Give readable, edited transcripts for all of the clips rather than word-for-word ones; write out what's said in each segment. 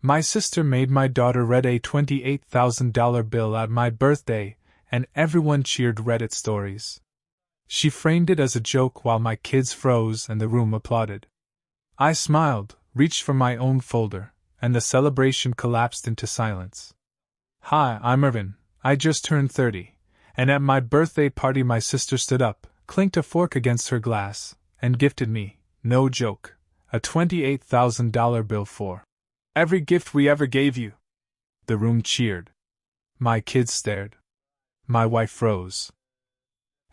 My sister made my daughter read a $28,000 bill at my birthday, and everyone cheered Reddit stories. She framed it as a joke while my kids froze and the room applauded. I smiled, reached for my own folder, and the celebration collapsed into silence. Hi, I'm Irvin. I just turned 30, and at my birthday party my sister stood up, clinked a fork against her glass, and gifted me, no joke, a $28,000 bill for every gift we ever gave you. The room cheered. My kids stared. My wife froze.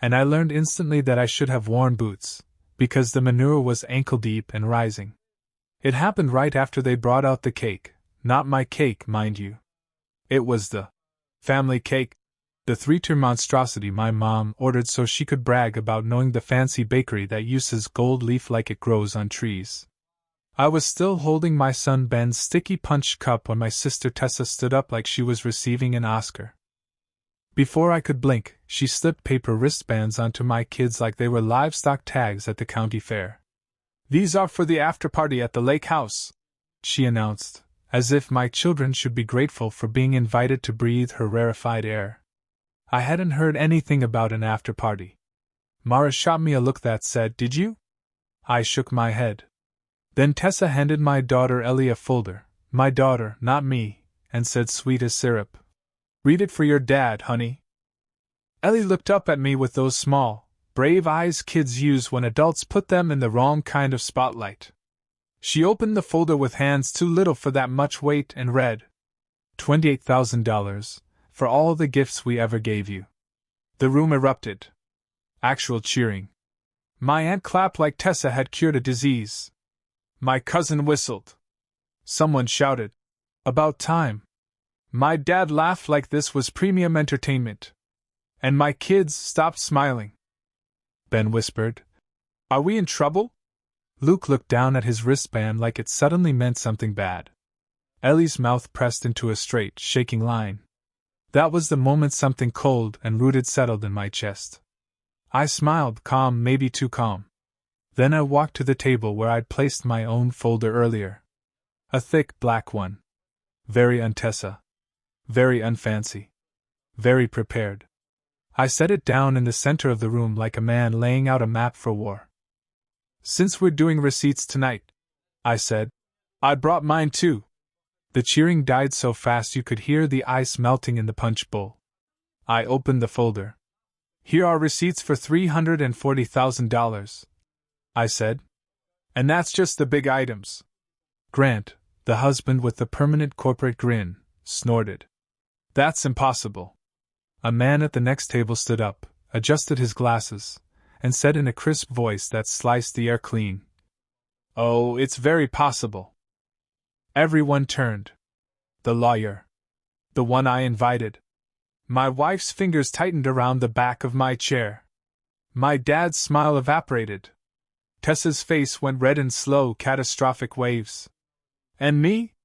And I learned instantly that I should have worn boots, because the manure was ankle-deep and rising. It happened right after they brought out the cake, not my cake, mind you. It was the family cake, the 3-tier monstrosity my mom ordered so she could brag about knowing the fancy bakery that uses gold leaf like it grows on trees. I was still holding my son Ben's sticky punch cup when my sister Tessa stood up like she was receiving an Oscar. Before I could blink, she slipped paper wristbands onto my kids like they were livestock tags at the county fair. "These are for the after-party at the lake house," she announced, as if my children should be grateful for being invited to breathe her rarefied air. I hadn't heard anything about an after-party. Mara shot me a look that said, "Did you?" I shook my head. Then Tessa handed my daughter Ellie a folder, my daughter, not me, and said sweet as syrup, "Read it for your dad, honey." Ellie looked up at me with those small, brave eyes kids use when adults put them in the wrong kind of spotlight. She opened the folder with hands too little for that much weight and read, $28,000, for all the gifts we ever gave you. The room erupted. Actual cheering. My aunt clapped like Tessa had cured a disease. My cousin whistled. Someone shouted, "About time." My dad laughed like this was premium entertainment. And my kids stopped smiling. Ben whispered, "Are we in trouble?" Luke looked down at his wristband like it suddenly meant something bad. Ellie's mouth pressed into a straight, shaking line. That was the moment something cold and rooted settled in my chest. I smiled, calm, maybe too calm. Then I walked to the table where I'd placed my own folder earlier. A thick, black one. Very un-Tessa. Very unfancy. Very prepared. I set it down in the center of the room like a man laying out a map for war. "Since we're doing receipts tonight," I said, "I brought mine too." The cheering died so fast you could hear the ice melting in the punch bowl. I opened the folder. "Here are receipts for $340,000. I said. "And that's just the big items." Grant, the husband with the permanent corporate grin, snorted. "That's impossible." A man at the next table stood up, adjusted his glasses, and said in a crisp voice that sliced the air clean, "Oh, it's very possible." Everyone turned. The lawyer. The one I invited. My wife's fingers tightened around the back of my chair. My dad's smile evaporated. Tessa's face went red in slow, catastrophic waves. And me?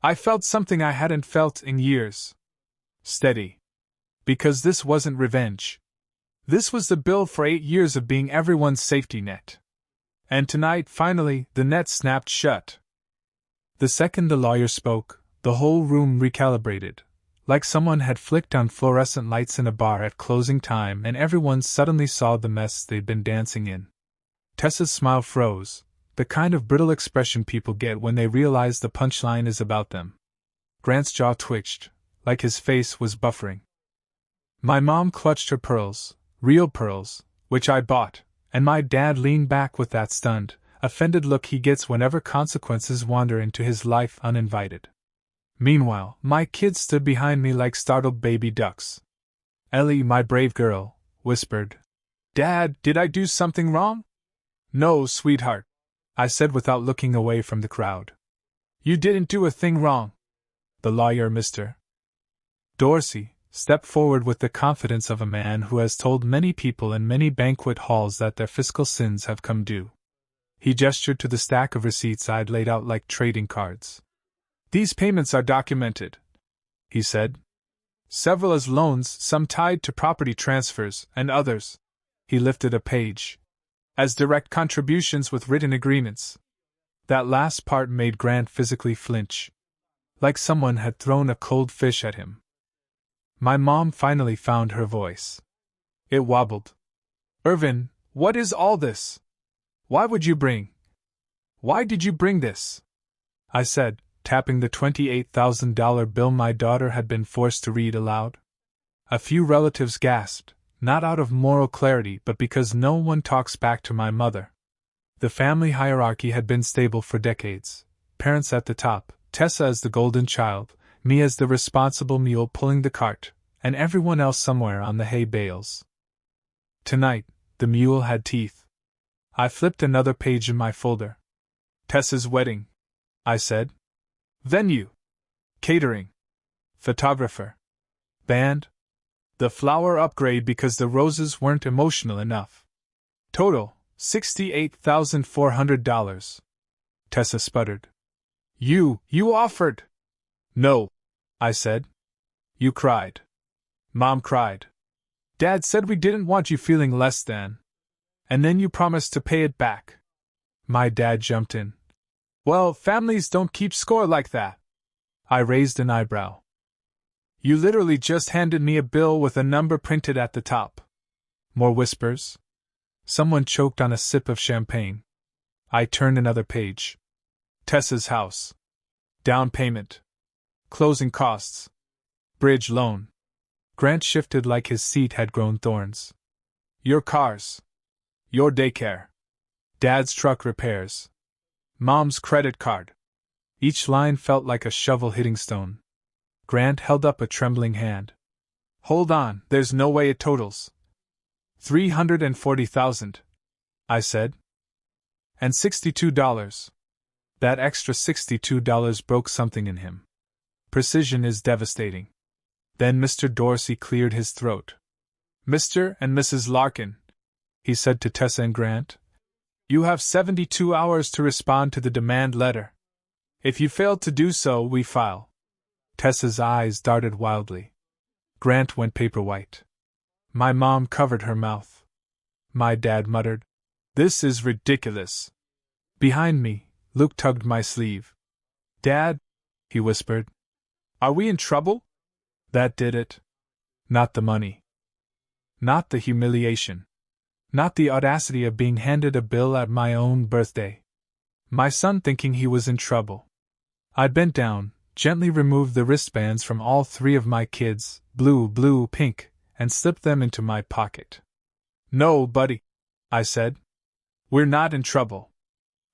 I felt something I hadn't felt in years. Steady. Because this wasn't revenge. This was the bill for 8 years of being everyone's safety net. And tonight, finally, the net snapped shut. The second the lawyer spoke, the whole room recalibrated, like someone had flicked on fluorescent lights in a bar at closing time and everyone suddenly saw the mess they'd been dancing in. Tessa's smile froze, the kind of brittle expression people get when they realize the punchline is about them. Grant's jaw twitched, like his face was buffering. My mom clutched her pearls, real pearls, which I bought, and my dad leaned back with that stunned, offended look he gets whenever consequences wander into his life uninvited. Meanwhile, my kids stood behind me like startled baby ducks. Ellie, my brave girl, whispered, "Dad, did I do something wrong?" "No, sweetheart," I said without looking away from the crowd. "You didn't do a thing wrong." The lawyer, Mr. Dorsey, stepped forward with the confidence of a man who has told many people in many banquet halls that their fiscal sins have come due. He gestured to the stack of receipts I'd laid out like trading cards. "These payments are documented," he said. "Several as loans, some tied to property transfers, and others," he lifted a page, "as direct contributions with written agreements." That last part made Grant physically flinch. like someone had thrown a cold fish at him. My mom finally found her voice. It wobbled. Irvin, what is all this? Why did you bring this? I said, tapping the $28,000 bill my daughter had been forced to read aloud. A few relatives gasped, not out of moral clarity but because no one talks back to my mother. The family hierarchy had been stable for decades. Parents at the top, Tessa as the golden child, me as the responsible mule pulling the cart, and everyone else somewhere on the hay bales. Tonight, the mule had teeth. I flipped another page in my folder. Tessa's wedding, I said. Venue. Catering. Photographer. Band. The flower upgrade because the roses weren't emotional enough. Total, $68,400. Tessa sputtered. You offered. No, I said. You cried. Mom cried. Dad said we didn't want you feeling less than. And then you promised to pay it back. My dad jumped in. Well, families don't keep score like that. I raised an eyebrow. You literally just handed me a bill with a number printed at the top. More whispers. Someone choked on a sip of champagne. I turned another page. Tessa's house. Down payment. Closing costs. Bridge loan. Grant shifted like his seat had grown thorns. Your cars. Your daycare. Dad's truck repairs. Mom's credit card. Each line felt like a shovel hitting stone. Grant held up a trembling hand. Hold on, there's no way it totals. $340,000, I said. And $62. That extra $62 broke something in him. Precision is devastating. Then Mr. Dorsey cleared his throat. Mr. and Mrs. Larkin, he said to Tessa and Grant, you have 72 hours to respond to the demand letter. If you fail to do so, we file. Tessa's eyes darted wildly. Grant went paper white. My mom covered her mouth. My dad muttered, This is ridiculous. Behind me, Luke tugged my sleeve. Dad, he whispered. Are we in trouble? That did it. Not the money. Not the humiliation. Not the audacity of being handed a bill at my own birthday. My son thinking he was in trouble. I bent down, gently removed the wristbands from all three of my kids, blue, pink, and slipped them into my pocket. No, buddy, I said. We're not in trouble.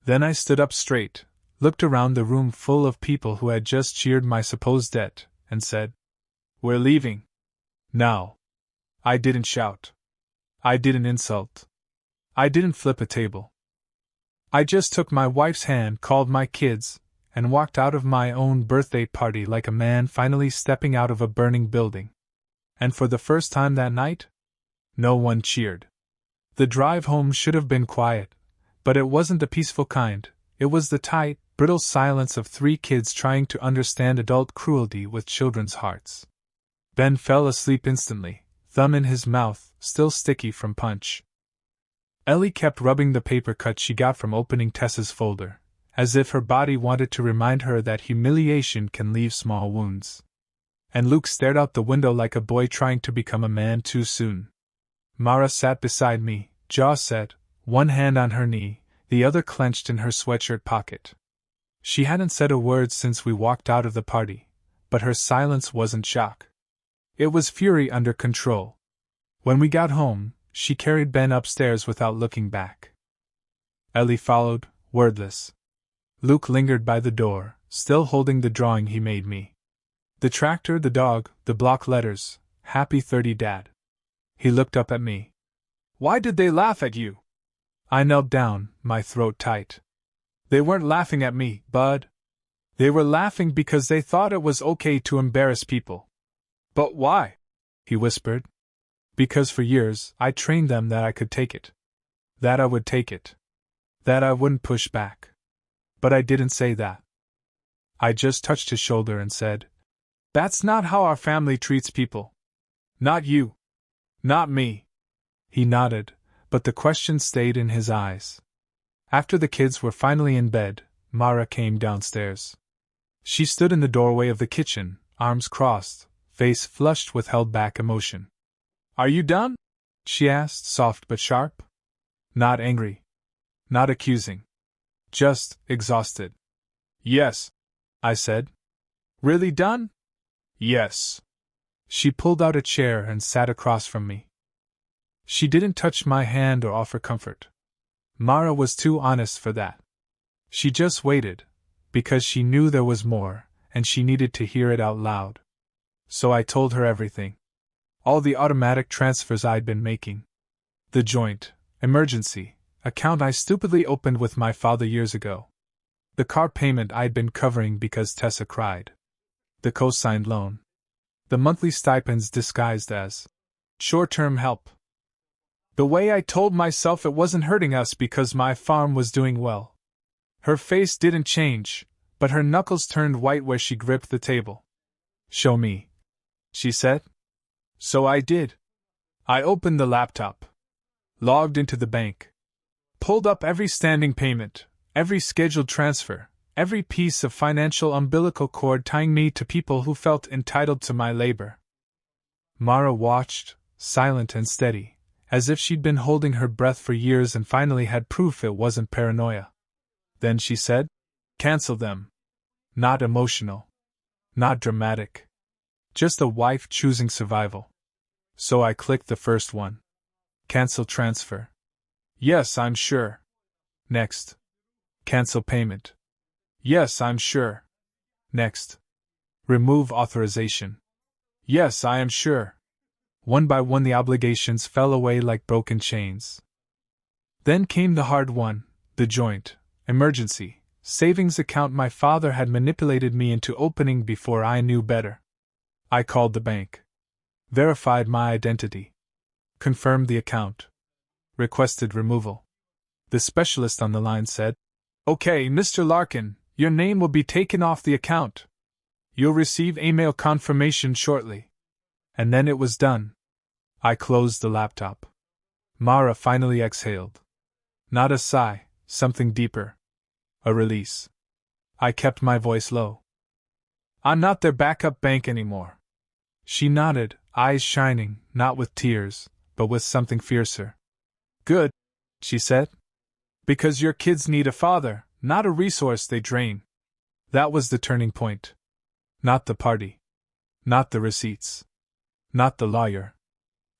Then I stood up straight, looked around the room full of people who had just cheered my supposed debt, and said, We're leaving. Now. I didn't shout. I didn't insult. I didn't flip a table. I just took my wife's hand, called my kids, and walked out of my own birthday party like a man finally stepping out of a burning building. And for the first time that night, no one cheered. The drive home should have been quiet, but it wasn't the peaceful kind. It was the tight, brittle silence of three kids trying to understand adult cruelty with children's hearts. Ben fell asleep instantly, thumb in his mouth, still sticky from punch. Ellie kept rubbing the paper cut she got from opening Tessa's folder, as if her body wanted to remind her that humiliation can leave small wounds. And Luke stared out the window like a boy trying to become a man too soon. Mara sat beside me, jaw set, one hand on her knee, the other clenched in her sweatshirt pocket. She hadn't said a word since we walked out of the party, but her silence wasn't shock. It was fury under control. When we got home, she carried Ben upstairs without looking back. Ellie followed, wordless. Luke lingered by the door, still holding the drawing he made me. The tractor, the dog, the block letters, Happy 30 Dad. He looked up at me. Why did they laugh at you? I knelt down, my throat tight. They weren't laughing at me, Bud. They were laughing because they thought it was okay to embarrass people. But why? He whispered. Because for years I trained them that I could take it. That I would take it. That I wouldn't push back. But I didn't say that. I just touched his shoulder and said, That's not how our family treats people. Not you. Not me. He nodded, but the question stayed in his eyes. After the kids were finally in bed, Mara came downstairs. She stood in the doorway of the kitchen, arms crossed, face flushed with held-back emotion. "Are you done?" she asked, soft but sharp. Not angry. Not accusing. Just exhausted. "Yes," I said. "Really done?" "Yes." She pulled out a chair and sat across from me. She didn't touch my hand or offer comfort. Mara was too honest for that. She just waited, because she knew there was more, and she needed to hear it out loud. So I told her everything. All the automatic transfers I'd been making. The joint, emergency, account I stupidly opened with my father years ago. The car payment I'd been covering because Tessa cried. The co-signed loan. The monthly stipends disguised as short-term help. The way I told myself it wasn't hurting us because my farm was doing well. Her face didn't change, but her knuckles turned white where she gripped the table. "Show me," she said. So I did. I opened the laptop. Logged into the bank. Pulled up every standing payment, every scheduled transfer, every piece of financial umbilical cord tying me to people who felt entitled to my labor. Mara watched, silent and steady, as if she'd been holding her breath for years and finally had proof it wasn't paranoia. Then she said, "Cancel them." Not emotional. Not dramatic. Just a wife choosing survival. So I clicked the first one. Cancel transfer. Yes, I'm sure. Next. Cancel payment. Yes, I'm sure. Next. Remove authorization. Yes, I am sure. One by one the obligations fell away like broken chains. Then came the hard one, the joint, emergency, savings account my father had manipulated me into opening before I knew better. I called the bank. Verified my identity. Confirmed the account. Requested removal. The specialist on the line said, "Okay, Mr. Larkin, your name will be taken off the account. You'll receive email confirmation shortly." And then it was done. I closed the laptop. Mara finally exhaled. Not a sigh, something deeper. A release. I kept my voice low. "I'm not their backup bank anymore." She nodded, eyes shining, not with tears, but with something fiercer. "Good," she said. "Because your kids need a father, not a resource they drain." That was the turning point. Not the party. Not the receipts. Not the lawyer.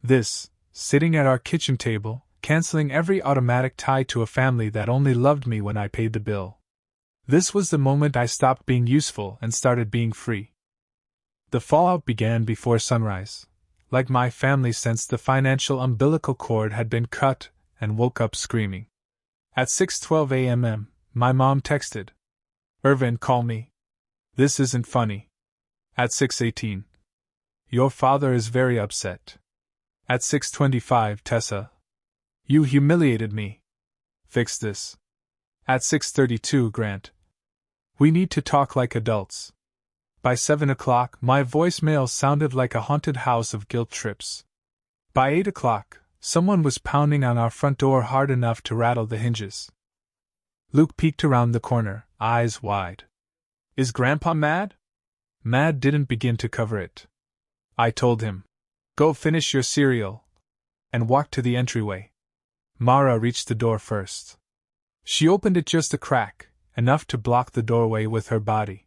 This, sitting at our kitchen table, canceling every automatic tie to a family that only loved me when I paid the bill. This was the moment I stopped being useful and started being free. The fallout began before sunrise. Like my family sensed the financial umbilical cord had been cut and woke up screaming. At 6:12 a.m., my mom texted, "Irvin, call me. This isn't funny." At 6:18, "Your father is very upset." At 6:25, Tessa, "You humiliated me. Fix this." At 6:32, Grant, "We need to talk like adults." By 7 o'clock, my voicemail sounded like a haunted house of guilt trips. By 8 o'clock, someone was pounding on our front door hard enough to rattle the hinges. Luke peeked around the corner, eyes wide. "Is Grandpa mad?" Mad didn't begin to cover it. I told him, "Go finish your cereal," and walked to the entryway. Mara reached the door first. She opened it just a crack, enough to block the doorway with her body.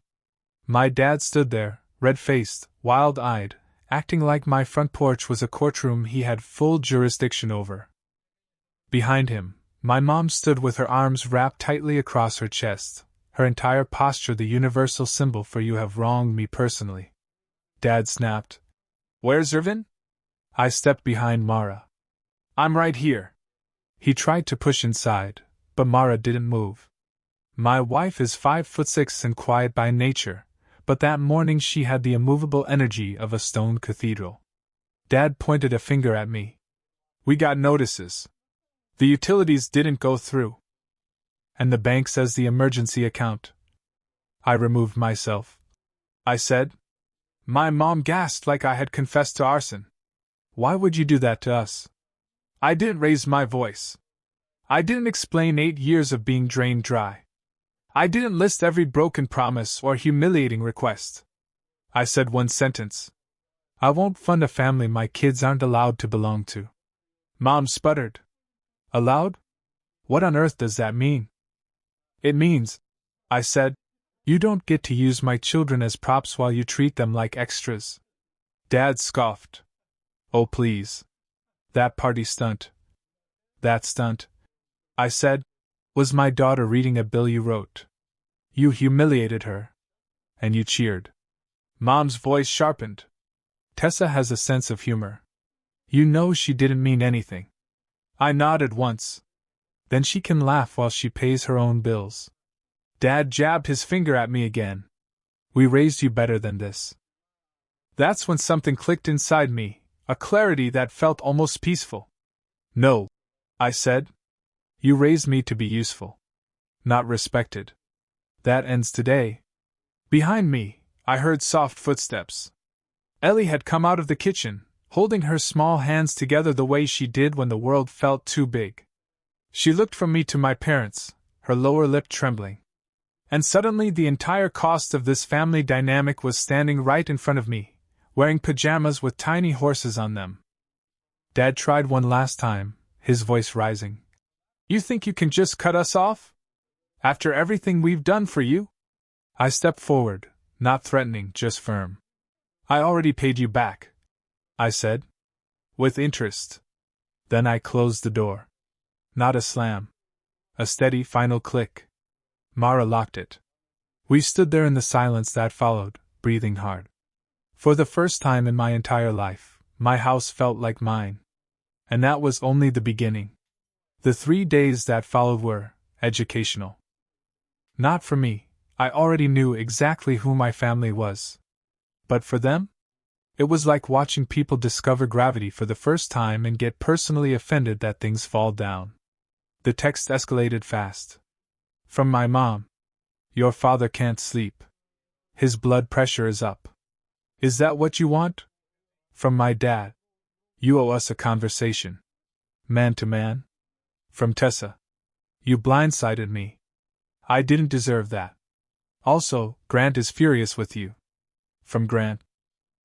My dad stood there, red-faced, wild-eyed, acting like my front porch was a courtroom he had full jurisdiction over. Behind him, my mom stood with her arms wrapped tightly across her chest, her entire posture the universal symbol for "you have wronged me personally." Dad snapped, "Where's Irvin?" I stepped behind Mara. "I'm right here." He tried to push inside, but Mara didn't move. My wife is 5'6" and quiet by nature, but that morning she had the immovable energy of a stone cathedral. Dad pointed a finger at me. "We got notices. The utilities didn't go through. And the bank says the emergency account." I removed myself. I said. My mom gasped like I had confessed to arson. "Why would you do that to us?" I didn't raise my voice. I didn't explain 8 years of being drained dry. I didn't list every broken promise or humiliating request. I said one sentence. I won't fund a family my kids aren't allowed to belong to. Mom sputtered. Allowed? What on earth does that mean? It means, I said, you don't get to use my children as props while you treat them like extras. Dad scoffed. Oh, please. That party stunt. That stunt, I said, was my daughter reading a bill you wrote. You humiliated her. And you cheered. Mom's voice sharpened. Tessa has a sense of humor. You know she didn't mean anything. I nodded once. Then she can laugh while she pays her own bills. Dad jabbed his finger at me again. We raised you better than this. That's when something clicked inside me, a clarity that felt almost peaceful. No, I said. You raised me to be useful, not respected. That ends today. Behind me, I heard soft footsteps. Ellie had come out of the kitchen, holding her small hands together the way she did when the world felt too big. She looked from me to my parents, her lower lip trembling. And suddenly the entire cost of this family dynamic was standing right in front of me, wearing pajamas with tiny horses on them. Dad tried one last time, his voice rising. You think you can just cut us off? After everything we've done for you? I stepped forward, not threatening, just firm. I already paid you back, I said. With interest. Then I closed the door. Not a slam. A steady final click. Mara locked it. We stood there in the silence that followed, breathing hard. For the first time in my entire life, my house felt like mine. And that was only the beginning. The 3 days that followed were educational. Not for me, I already knew exactly who my family was. But for them? It was like watching people discover gravity for the first time and get personally offended that things fall down. The text escalated fast. From my mom. Your father can't sleep. His blood pressure is up. Is that what you want? From my dad. You owe us a conversation. Man to man. From Tessa. You blindsided me. I didn't deserve that. Also, Grant is furious with you. From Grant.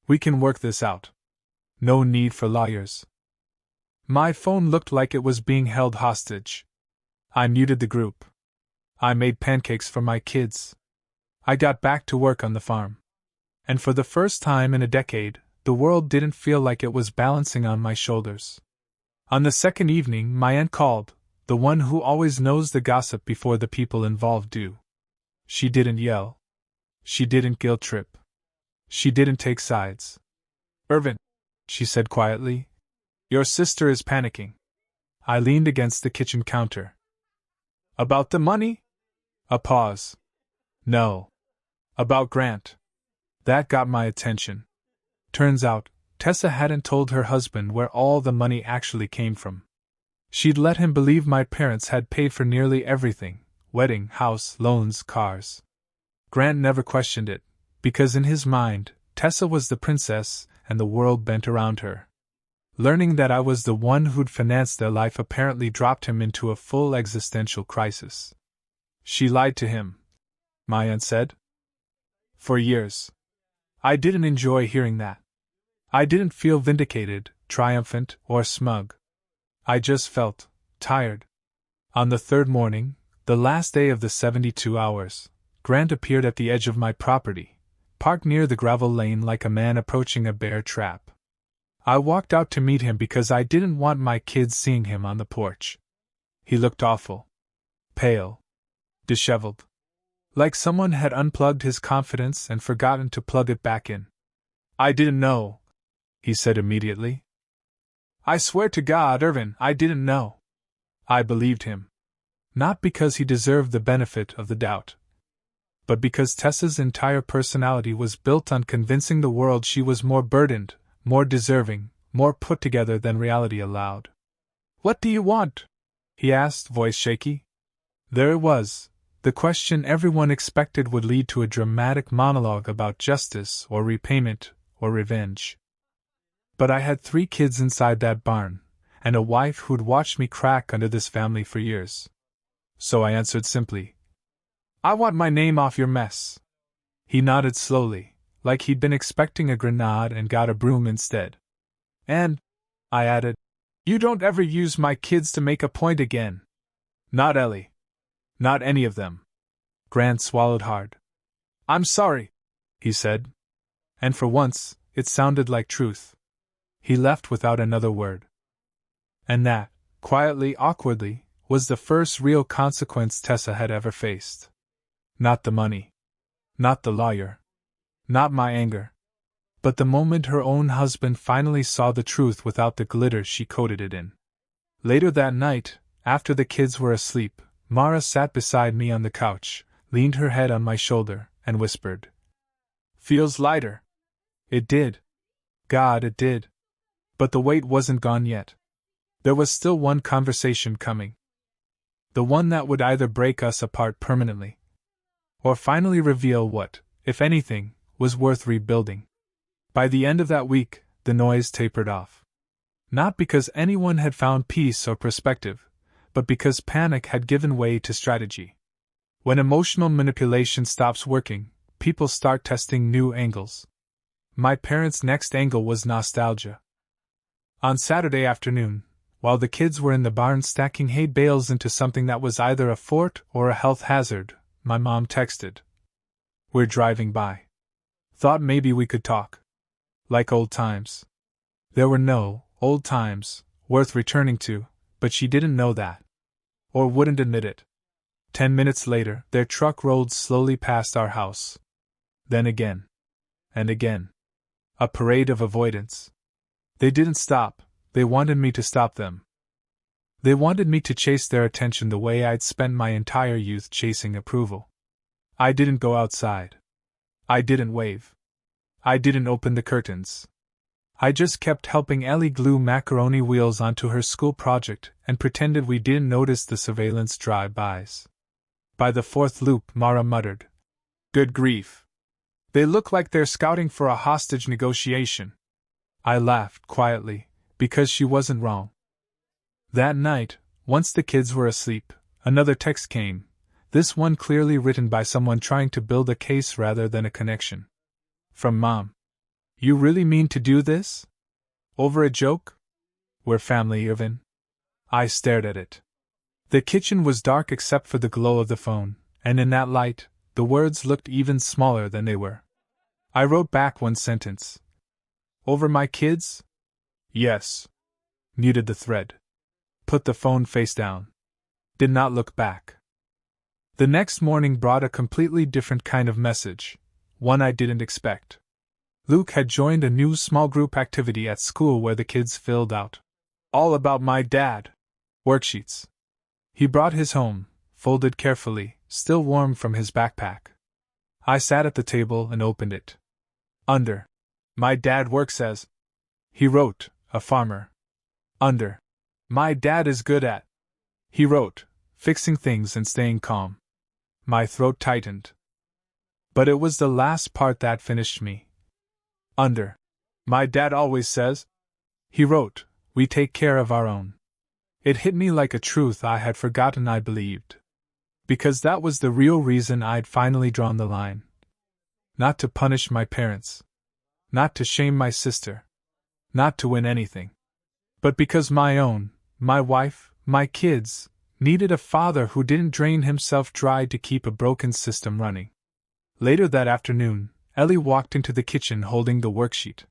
We can work this out. No need for lawyers. My phone looked like it was being held hostage. I muted the group. I made pancakes for my kids. I got back to work on the farm. And for the first time in a decade, the world didn't feel like it was balancing on my shoulders. On the second evening, my aunt called, the one who always knows the gossip before the people involved do. She didn't yell. She didn't guilt trip. She didn't take sides. Irvin, she said quietly, your sister is panicking. I leaned against the kitchen counter. About the money? A pause. No. About Grant. That got my attention. Turns out, Tessa hadn't told her husband where all the money actually came from. She'd let him believe my parents had paid for nearly everything: wedding, house, loans, cars. Grant never questioned it, because in his mind, Tessa was the princess and the world bent around her. Learning that I was the one who'd financed their life apparently dropped him into a full existential crisis. She lied to him, my aunt said. For years. I didn't enjoy hearing that. I didn't feel vindicated, triumphant, or smug. I just felt tired. On the third morning, the last day of the 72 hours, Grant appeared at the edge of my property, parked near the gravel lane like a man approaching a bear trap. I walked out to meet him because I didn't want my kids seeing him on the porch. He looked awful. Pale. Disheveled. Like someone had unplugged his confidence and forgotten to plug it back in. I didn't know, he said immediately. I swear to God, Irvin, I didn't know. I believed him. Not because he deserved the benefit of the doubt, but because Tessa's entire personality was built on convincing the world she was more burdened, more deserving, more put together than reality allowed. What do you want? He asked, voice shaky. There it was, the question everyone expected would lead to a dramatic monologue about justice or repayment or revenge. But I had 3 kids inside that barn, and a wife who'd watched me crack under this family for years. So I answered simply. I want my name off your mess. He nodded slowly, like he'd been expecting a grenade and got a broom instead. And, I added, you don't ever use my kids to make a point again. Not Ellie. Not any of them. Grant swallowed hard. I'm sorry, he said. And for once, it sounded like truth. He left without another word. And that, quietly, awkwardly, was the first real consequence Tessa had ever faced. Not the money. Not the lawyer. Not my anger. But the moment her own husband finally saw the truth without the glitter she coated it in. Later that night, after the kids were asleep, Mara sat beside me on the couch, leaned her head on my shoulder, and whispered, Feels lighter. It did. God, it did. But the weight wasn't gone yet. There was still one conversation coming. The one that would either break us apart permanently, or finally reveal what, if anything, was worth rebuilding. By the end of that week, the noise tapered off. Not because anyone had found peace or perspective, but because panic had given way to strategy. When emotional manipulation stops working, people start testing new angles. My parents' next angle was nostalgia. On Saturday afternoon, while the kids were in the barn stacking hay bales into something that was either a fort or a health hazard, my mom texted, We're driving by. Thought maybe we could talk. Like old times. There were no old times worth returning to, but she didn't know that. Or wouldn't admit it. 10 minutes later, their truck rolled slowly past our house. Then again. And again. A parade of avoidance. They didn't stop, they wanted me to stop them. They wanted me to chase their attention the way I'd spent my entire youth chasing approval. I didn't go outside. I didn't wave. I didn't open the curtains. I just kept helping Ellie glue macaroni wheels onto her school project and pretended we didn't notice the surveillance drive-bys. By the fourth loop, Mara muttered, Good grief. They look like they're scouting for a hostage negotiation. I laughed quietly, because she wasn't wrong. That night, once the kids were asleep, another text came, this one clearly written by someone trying to build a case rather than a connection. From Mom. You really mean to do this? Over a joke? We're family, Irvin. I stared at it. The kitchen was dark except for the glow of the phone, and in that light, the words looked even smaller than they were. I wrote back one sentence. Over my kids? Yes. Muted the thread. Put the phone face down. Did not look back. The next morning brought a completely different kind of message, one I didn't expect. Luke had joined a new small group activity at school where the kids filled out all about my dad worksheets. He brought his home, folded carefully, still warm from his backpack. I sat at the table and opened it. Under, my dad works as, he wrote, a farmer. Under, my dad is good at, he wrote, fixing things and staying calm. My throat tightened. But it was the last part that finished me. Under, my dad always says, he wrote, we take care of our own. It hit me like a truth I had forgotten I believed. Because that was the real reason I'd finally drawn the line. Not to punish my parents. Not to shame my sister. Not to win anything. But because my own, my wife, my kids, needed a father who didn't drain himself dry to keep a broken system running. Later that afternoon, Ellie walked into the kitchen holding the worksheet.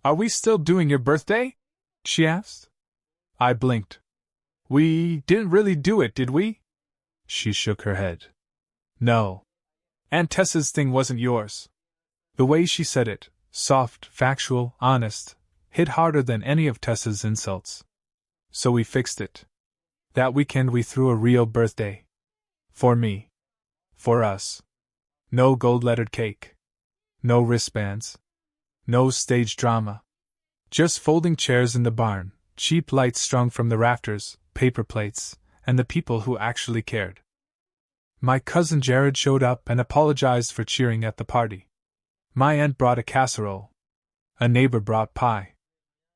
Are we still doing your birthday? She asked. I blinked. We didn't really do it, did we? She shook her head. No. Aunt Tessa's thing wasn't yours. The way she said it, soft, factual, honest, hit harder than any of Tessa's insults. So we fixed it. That weekend we threw a real birthday. For me. For us. No gold-lettered cake. No wristbands. No stage drama. Just folding chairs in the barn, cheap lights strung from the rafters, paper plates, and the people who actually cared. My cousin Jared showed up and apologized for cheering at the party. My aunt brought a casserole. A neighbor brought pie.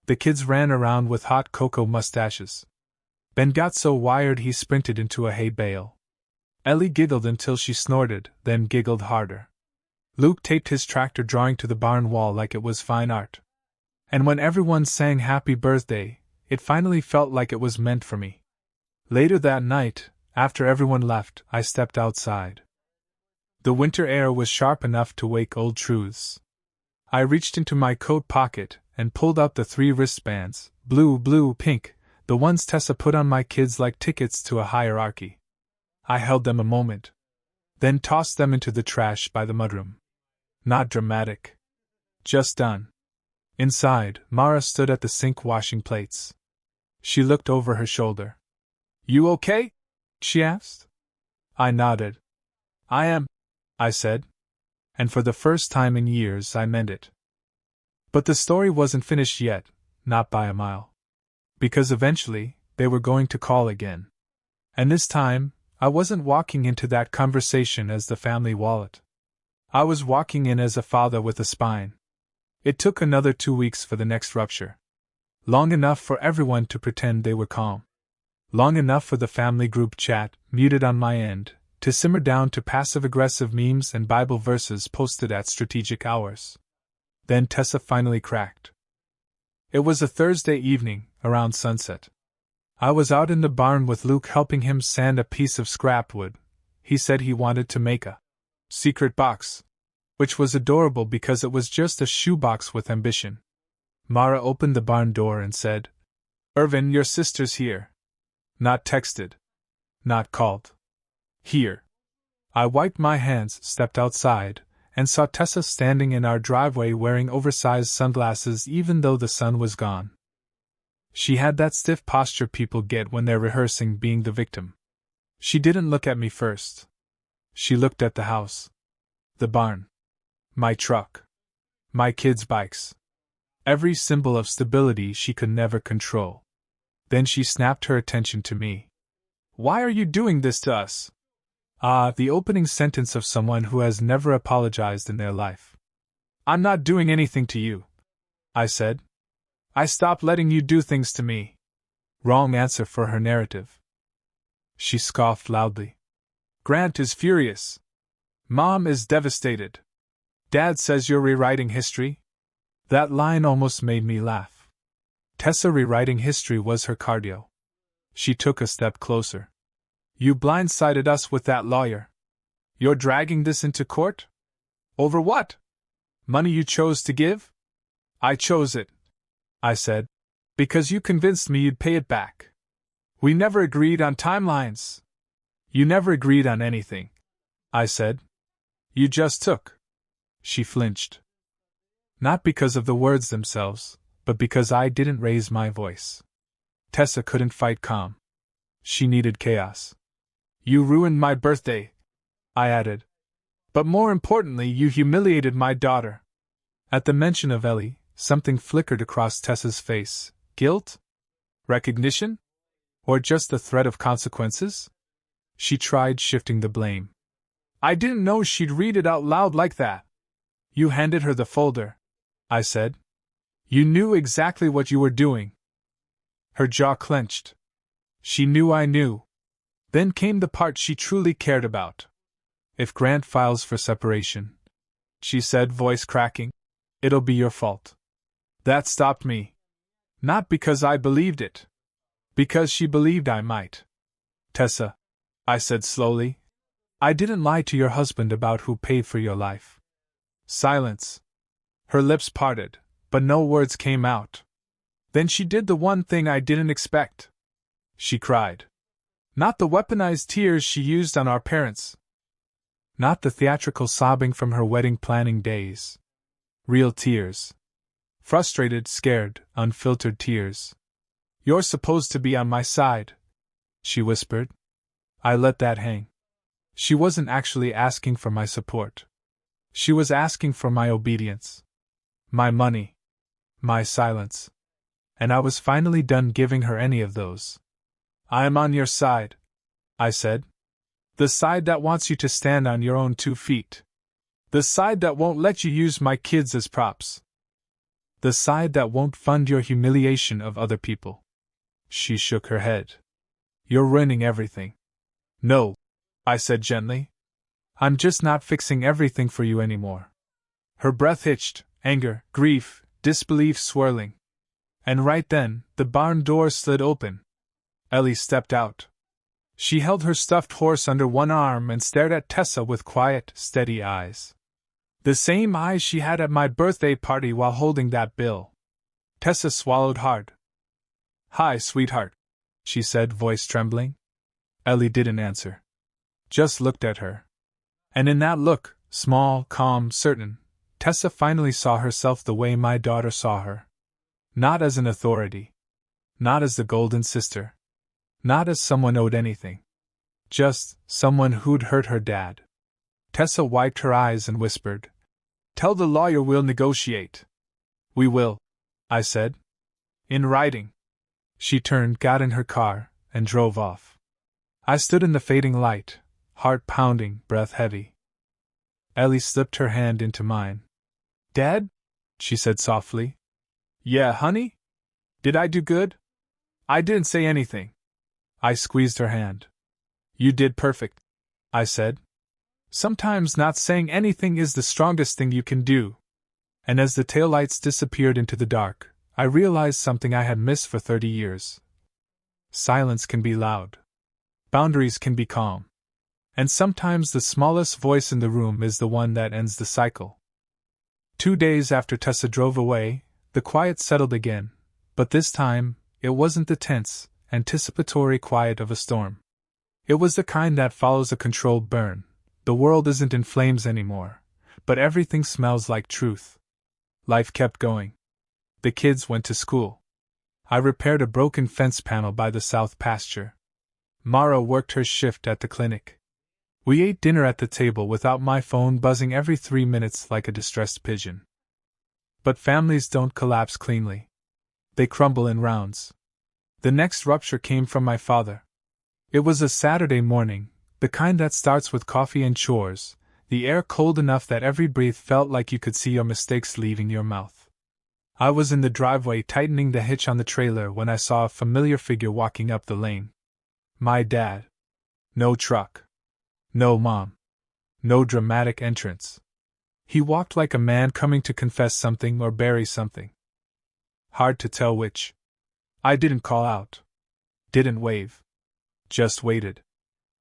The kids ran around with hot cocoa mustaches. Ben got so wired he sprinted into a hay bale. Ellie giggled until she snorted, then giggled harder. Luke taped his tractor drawing to the barn wall like it was fine art. And when everyone sang happy birthday, it finally felt like it was meant for me. Later that night, after everyone left, I stepped outside. The winter air was sharp enough to wake old truths. I reached into my coat pocket and pulled out the 3 wristbands, blue, blue, pink, the ones Tessa put on my kids like tickets to a hierarchy. I held them a moment, then tossed them into the trash by the mudroom. Not dramatic. Just done. Inside, Mara stood at the sink washing plates. She looked over her shoulder. "You okay?" she asked. I nodded. "I am," I said. And for the first time in years I meant it. But the story wasn't finished yet, not by a mile. Because eventually, they were going to call again. And this time, I wasn't walking into that conversation as the family wallet. I was walking in as a father with a spine. It took another 2 weeks for the next rupture. Long enough for everyone to pretend they were calm. Long enough for the family group chat, muted on my end, to simmer down to passive-aggressive memes and Bible verses posted at strategic hours. Then Tessa finally cracked. It was a Thursday evening, around sunset. I was out in the barn with Luke helping him sand a piece of scrap wood. He said he wanted to make a secret box, which was adorable because it was just a shoebox with ambition. Mara opened the barn door and said, "Irvin, your sister's here." Not texted. Not called. Here. I wiped my hands, stepped outside, and saw Tessa standing in our driveway wearing oversized sunglasses even though the sun was gone. She had that stiff posture people get when they're rehearsing being the victim. She didn't look at me first. She looked at the house. The barn. My truck. My kids' bikes. Every symbol of stability she could never control. Then she snapped her attention to me. "Why are you doing this to us?" The opening sentence of someone who has never apologized in their life. "I'm not doing anything to you," I said. "I stopped letting you do things to me." Wrong answer for her narrative. She scoffed loudly. "Grant is furious. Mom is devastated. Dad says you're rewriting history." That line almost made me laugh. Tessa rewriting history was her cardio. She took a step closer. "You blindsided us with that lawyer. You're dragging this into court? Over what? Money you chose to give?" "I chose it," I said, "because you convinced me you'd pay it back. We never agreed on timelines." "You never agreed on anything," I said. "You just took." She flinched. Not because of the words themselves, but because I didn't raise my voice. Tessa couldn't fight calm. She needed chaos. "You ruined my birthday," I added. "But more importantly, you humiliated my daughter." At the mention of Ellie, something flickered across Tessa's face. Guilt? Recognition? Or just the threat of consequences? She tried shifting the blame. "I didn't know she'd read it out loud like that." "You handed her the folder," I said. "You knew exactly what you were doing." Her jaw clenched. She knew I knew. Then came the part she truly cared about. "If Grant files for separation," she said, voice cracking, "it'll be your fault." That stopped me. Not because I believed it. Because she believed I might. "Tessa," I said slowly, "I didn't lie to your husband about who paid for your life." Silence. Her lips parted, but no words came out. Then she did the one thing I didn't expect. She cried. Not the weaponized tears she used on our parents. Not the theatrical sobbing from her wedding planning days. Real tears. Frustrated, scared, unfiltered tears. "You're supposed to be on my side," she whispered. I let that hang. She wasn't actually asking for my support. She was asking for my obedience. My money. My silence. And I was finally done giving her any of those. "I am on your side," I said. "The side that wants you to stand on your own 2 feet. The side that won't let you use my kids as props. The side that won't fund your humiliation of other people." She shook her head. "You're ruining everything." "No," I said gently. I'm just not fixing everything for you anymore. Her breath hitched, anger, grief, disbelief swirling. And right then, the barn door slid open. Ellie stepped out. She held her stuffed horse under one arm and stared at Tessa with quiet, steady eyes. The same eyes she had at my birthday party while holding that bill. Tessa swallowed hard. "Hi, sweetheart," she said, voice trembling. Ellie didn't answer. Just looked at her. And in that look, small, calm, certain, Tessa finally saw herself the way my daughter saw her. Not as an authority. Not as the golden sister. Not as someone owed anything. Just someone who'd hurt her dad. Tessa wiped her eyes and whispered, "Tell the lawyer we'll negotiate." "We will," I said. "In writing." She turned, got in her car, and drove off. I stood in the fading light, heart pounding, breath heavy. Ellie slipped her hand into mine. "Dad?" she said softly. "Yeah, honey? Did I do good?" "I didn't say anything." I squeezed her hand. "You did perfect," I said. "Sometimes not saying anything is the strongest thing you can do." And as the taillights disappeared into the dark, I realized something I had missed for 30 years. Silence can be loud. Boundaries can be calm. And sometimes the smallest voice in the room is the one that ends the cycle. 2 days after Tessa drove away, the quiet settled again, but this time, it wasn't the tense, anticipatory quiet of a storm. It was the kind that follows a controlled burn. The world isn't in flames anymore, but everything smells like truth. Life kept going. The kids went to school. I repaired a broken fence panel by the south pasture. Mara worked her shift at the clinic. We ate dinner at the table without my phone buzzing every 3 minutes like a distressed pigeon. But families don't collapse cleanly. They crumble in rounds. The next rupture came from my father. It was a Saturday morning, the kind that starts with coffee and chores, the air cold enough that every breath felt like you could see your mistakes leaving your mouth. I was in the driveway tightening the hitch on the trailer when I saw a familiar figure walking up the lane. My dad. No truck. No mom. No dramatic entrance. He walked like a man coming to confess something or bury something. Hard to tell which. I didn't call out. Didn't wave. Just waited.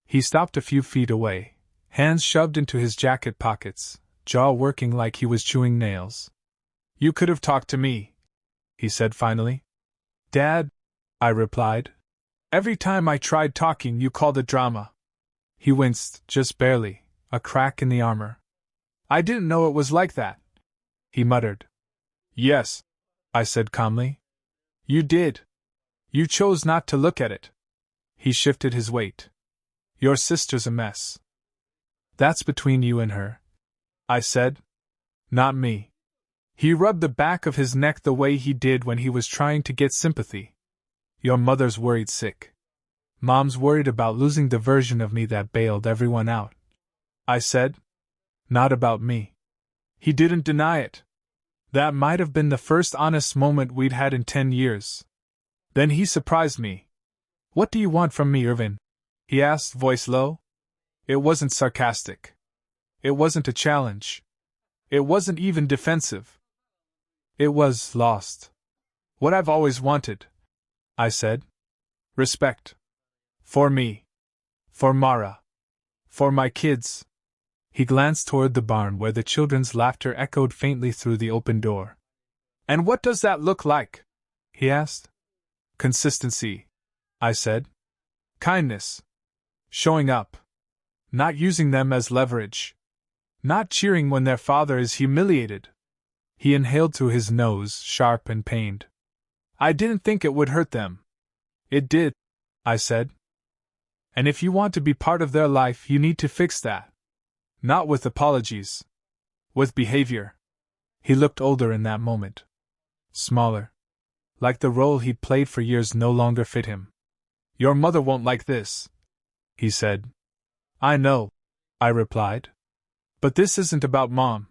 He stopped a few feet away, hands shoved into his jacket pockets, jaw working like he was chewing nails. "You could have talked to me," he said finally. "Dad," I replied. "Every time I tried talking, you called it drama." He winced, just barely, a crack in the armor. "I didn't know it was like that," he muttered. "Yes," I said calmly. "You did. You chose not to look at it." He shifted his weight. "Your sister's a mess." "That's between you and her," I said. "Not me." He rubbed the back of his neck the way he did when he was trying to get sympathy. "Your mother's worried sick. Mom's worried about losing the version of me that bailed everyone out," I said. "Not about me." He didn't deny it. That might have been the first honest moment we'd had in 10 years. Then he surprised me. "What do you want from me, Irvin?" he asked, voice low. It wasn't sarcastic. It wasn't a challenge. It wasn't even defensive. It was lost. "What I've always wanted," I said. "Respect. For me. For Mara. For my kids." He glanced toward the barn where the children's laughter echoed faintly through the open door. "And what does that look like?" he asked. "Consistency," I said. "Kindness. Showing up. Not using them as leverage. Not cheering when their father is humiliated." He inhaled through his nose, sharp and pained. "I didn't think it would hurt them." "It did," I said. "And if you want to be part of their life, you need to fix that. Not with apologies. With behavior." He looked older in that moment. Smaller. Like the role he'd played for years no longer fit him. "Your mother won't like this," he said. "I know," I replied. "But this isn't about Mom."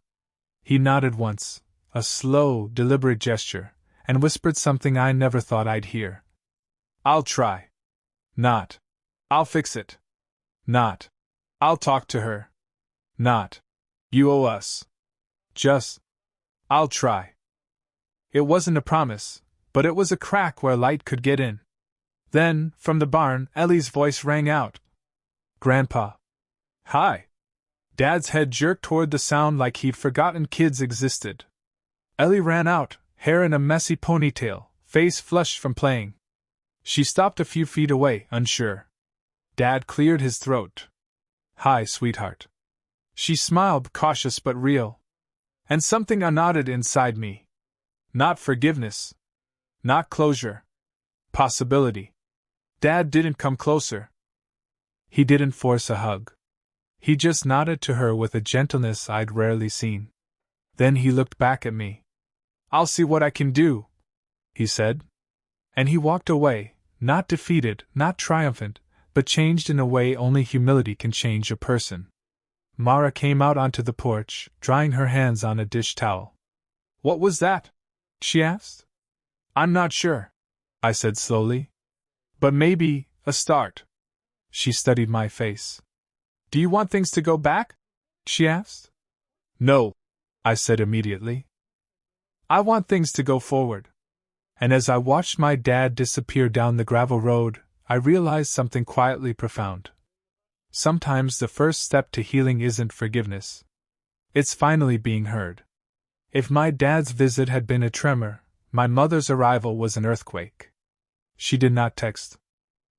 He nodded once, a slow, deliberate gesture, and whispered something I never thought I'd hear. "I'll try." Not, "I'll fix it." Not, I'll talk to her. Not. You owe us. Just. I'll try. It wasn't a promise, but it was a crack where light could get in. Then, from the barn, Ellie's voice rang out. Grandpa. Hi. Dad's head jerked toward the sound like he'd forgotten kids existed. Ellie ran out, hair in a messy ponytail, face flushed from playing. She stopped a few feet away, unsure. Dad cleared his throat. Hi, sweetheart. She smiled, cautious but real. And something unknotted inside me. Not forgiveness. Not closure. Possibility. Dad didn't come closer. He didn't force a hug. He just nodded to her with a gentleness I'd rarely seen. Then he looked back at me. I'll see what I can do, he said. And he walked away, not defeated, not triumphant, but changed in a way only humility can change a person. Mara came out onto the porch, drying her hands on a dish towel. What was that? She asked. I'm not sure, I said slowly. But maybe a start. She studied my face. Do you want things to go back? She asked. No, I said immediately. I want things to go forward. And as I watched my dad disappear down the gravel road, I realized something quietly profound. Sometimes the first step to healing isn't forgiveness. It's finally being heard. If my dad's visit had been a tremor, my mother's arrival was an earthquake. She did not text.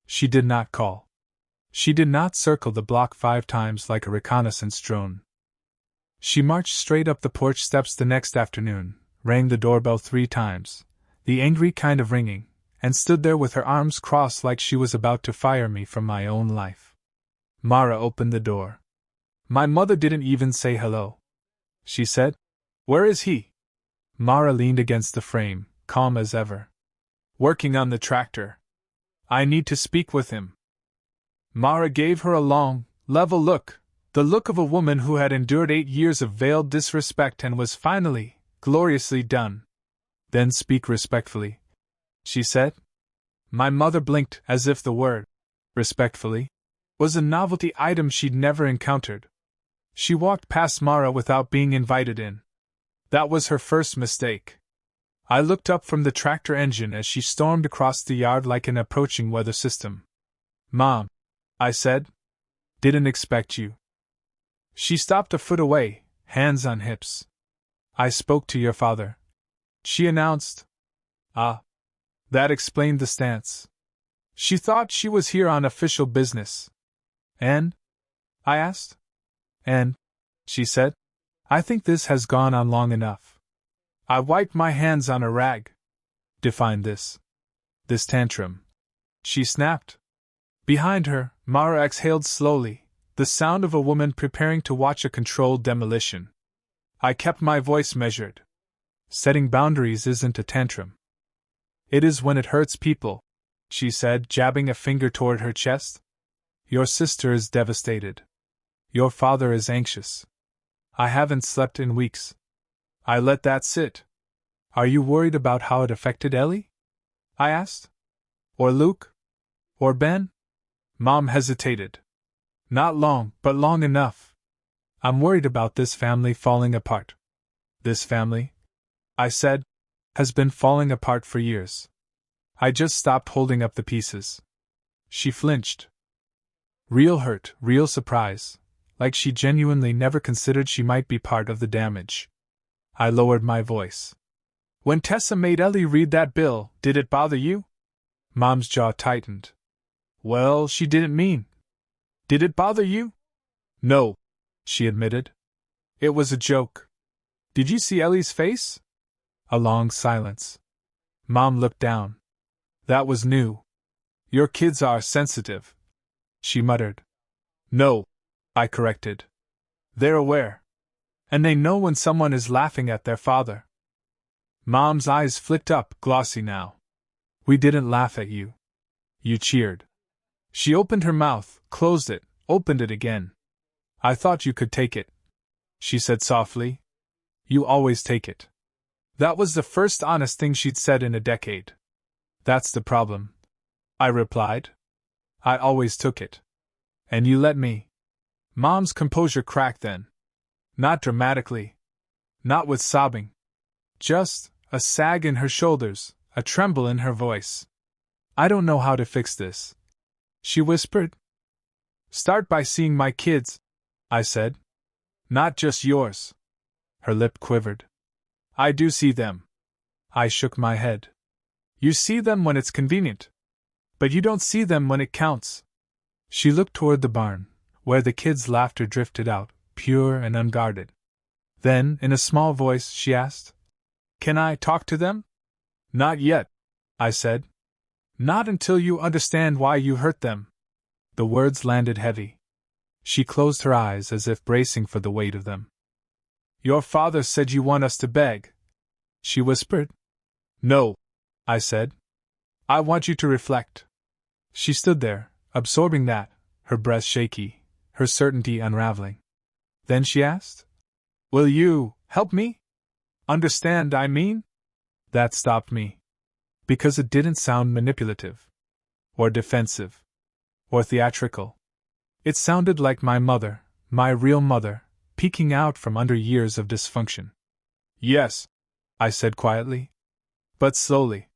She did not call. She did not circle the block 5 times like a reconnaissance drone. She marched straight up the porch steps the next afternoon, rang the doorbell 3 times, the angry kind of ringing, and stood there with her arms crossed like she was about to fire me from my own life. Mara opened the door. My mother didn't even say hello. She said, Where is he? Mara leaned against the frame, calm as ever. Working on the tractor. I need to speak with him. Mara gave her a long, level look, the look of a woman who had endured 8 years of veiled disrespect and was finally, gloriously done. Then speak respectfully, she said. My mother blinked as if the word, respectfully, was a novelty item she'd never encountered. She walked past Mara without being invited in. That was her first mistake. I looked up from the tractor engine as she stormed across the yard like an approaching weather system. Mom, I said. Didn't expect you. She stopped a foot away, hands on hips. I spoke to your father, she announced. Ah. That explained the stance. She thought she was here on official business. And? I asked. And, she said, I think this has gone on long enough. I wiped my hands on a rag. Define this. This tantrum. She snapped. Behind her, Mara exhaled slowly, the sound of a woman preparing to watch a controlled demolition. I kept my voice measured. Setting boundaries isn't a tantrum. It is when it hurts people, she said, jabbing a finger toward her chest. Your sister is devastated. Your father is anxious. I haven't slept in weeks. I let that sit. Are you worried about how it affected Ellie? I asked. Or Luke? Or Ben? Mom hesitated. Not long, but long enough. I'm worried about this family falling apart. This family, I said, has been falling apart for years. I just stopped holding up the pieces. She flinched. Real hurt, real surprise, like she genuinely never considered she might be part of the damage. I lowered my voice. When Tessa made Ellie read that bill, did it bother you? Mom's jaw tightened. Well, she didn't mean. Did it bother you? No, she admitted. It was a joke. Did you see Ellie's face? A long silence. Mom looked down. That was new. Your kids are sensitive, she muttered. No, I corrected. They're aware. And they know when someone is laughing at their father. Mom's eyes flicked up, glossy now. We didn't laugh at you. You cheered. She opened her mouth, closed it, opened it again. I thought you could take it, she said softly. You always take it. That was the first honest thing she'd said in a decade. That's the problem, I replied. I always took it. And you let me. Mom's composure cracked then. Not dramatically. Not with sobbing. Just a sag in her shoulders, a tremble in her voice. I don't know how to fix this, she whispered. Start by seeing my kids, I said. Not just yours. Her lip quivered. I do see them. I shook my head. You see them when it's convenient. But you don't see them when it counts. She looked toward the barn, where the kids' laughter drifted out, pure and unguarded. Then, in a small voice, she asked, Can I talk to them? Not yet, I said. Not until you understand why you hurt them. The words landed heavy. She closed her eyes as if bracing for the weight of them. Your father said you want us to beg, she whispered. No, I said. I want you to reflect. She stood there, absorbing that, her breath shaky, her certainty unraveling. Then she asked, Will you help me? Understand, I mean? That stopped me. Because it didn't sound manipulative, or defensive, or theatrical. It sounded like my mother, my real mother, peeking out from under years of dysfunction. Yes, I said quietly. But slowly.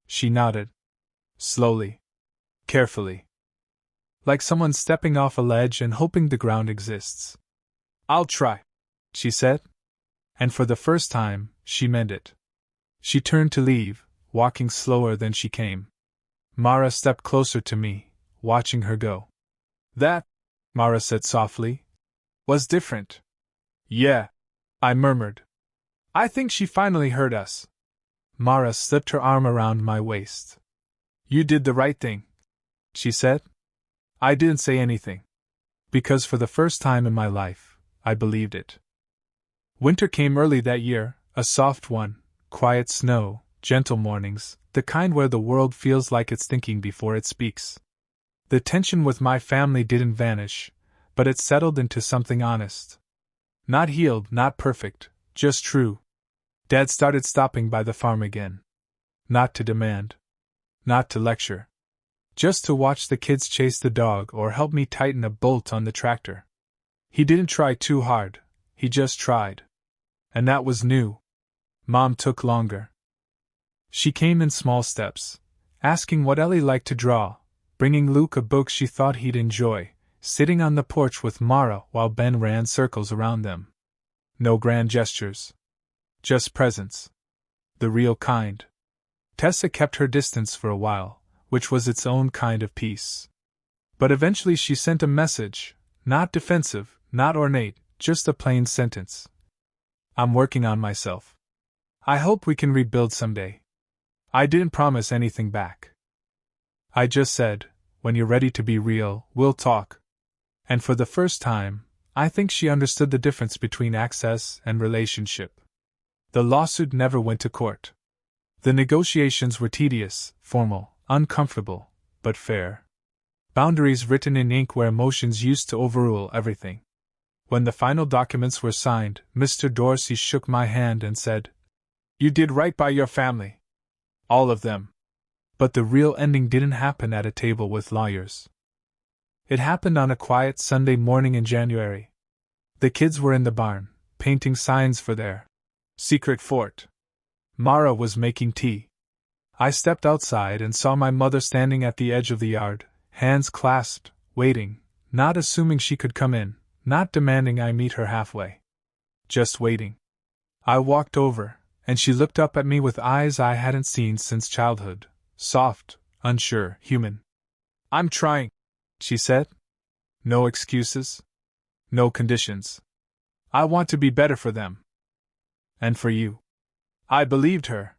She nodded. Slowly. Carefully. Like someone stepping off a ledge and hoping the ground exists. I'll try, she said. And for the first time, she meant it. She turned to leave, walking slower than she came. Mara stepped closer to me, watching her go. That, Mara said softly, was different. Yeah, I murmured. I think she finally heard us. Mara slipped her arm around my waist. You did the right thing, she said. I didn't say anything. Because for the first time in my life, I believed it. Winter came early that year, a soft one, quiet snow, gentle mornings, the kind where the world feels like it's thinking before it speaks. The tension with my family didn't vanish, but it settled into something honest. Not healed, not perfect, just true. Dad started stopping by the farm again. Not to demand. Not to lecture. Just to watch the kids chase the dog or help me tighten a bolt on the tractor. He didn't try too hard, he just tried. And that was new. Mom took longer. She came in small steps, asking what Ellie liked to draw, bringing Luke a book she thought he'd enjoy, sitting on the porch with Mara while Ben ran circles around them. No grand gestures. Just presence. The real kind. Tessa kept her distance for a while, which was its own kind of peace. But eventually she sent a message, not defensive, not ornate, just a plain sentence. I'm working on myself. I hope we can rebuild someday. I didn't promise anything back. I just said, when you're ready to be real, we'll talk. And for the first time, I think she understood the difference between access and relationship. The lawsuit never went to court. The negotiations were tedious, formal, uncomfortable, but fair. Boundaries written in ink where emotions used to overrule everything. When the final documents were signed, Mr. Dorsey shook my hand and said, You did right by your family. All of them. But the real ending didn't happen at a table with lawyers. It happened on a quiet Sunday morning in January. The kids were in the barn, painting signs for their secret fort. Mara was making tea. I stepped outside and saw my mother standing at the edge of the yard, hands clasped, waiting, not assuming she could come in, not demanding I meet her halfway. Just waiting. I walked over, and she looked up at me with eyes I hadn't seen since childhood, soft, unsure, human. I'm trying, she said. No excuses. No conditions. I want to be better for them. And for you. I believed her.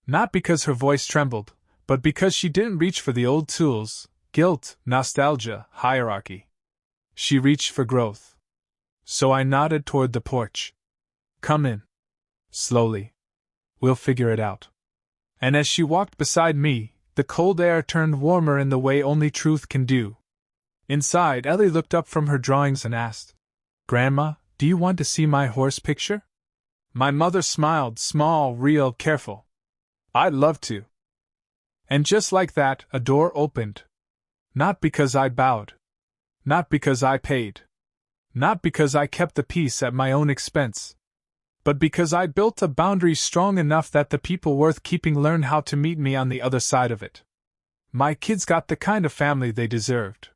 Not because her voice trembled, but because she didn't reach for the old tools, guilt, nostalgia, hierarchy. She reached for growth. So I nodded toward the porch. Come in. Slowly. We'll figure it out. And as she walked beside me, the cold air turned warmer in the way only truth can do. Inside, Ellie looked up from her drawings and asked, Grandma, do you want to see my horse picture? My mother smiled, small, real, careful. I'd love to. And just like that, a door opened. Not because I bowed. Not because I paid. Not because I kept the peace at my own expense, but because I built a boundary strong enough that the people worth keeping learned how to meet me on the other side of it. My kids got the kind of family they deserved.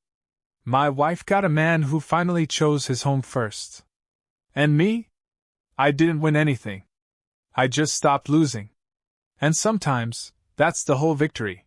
My wife got a man who finally chose his home first. And me? I didn't win anything. I just stopped losing. And sometimes, that's the whole victory.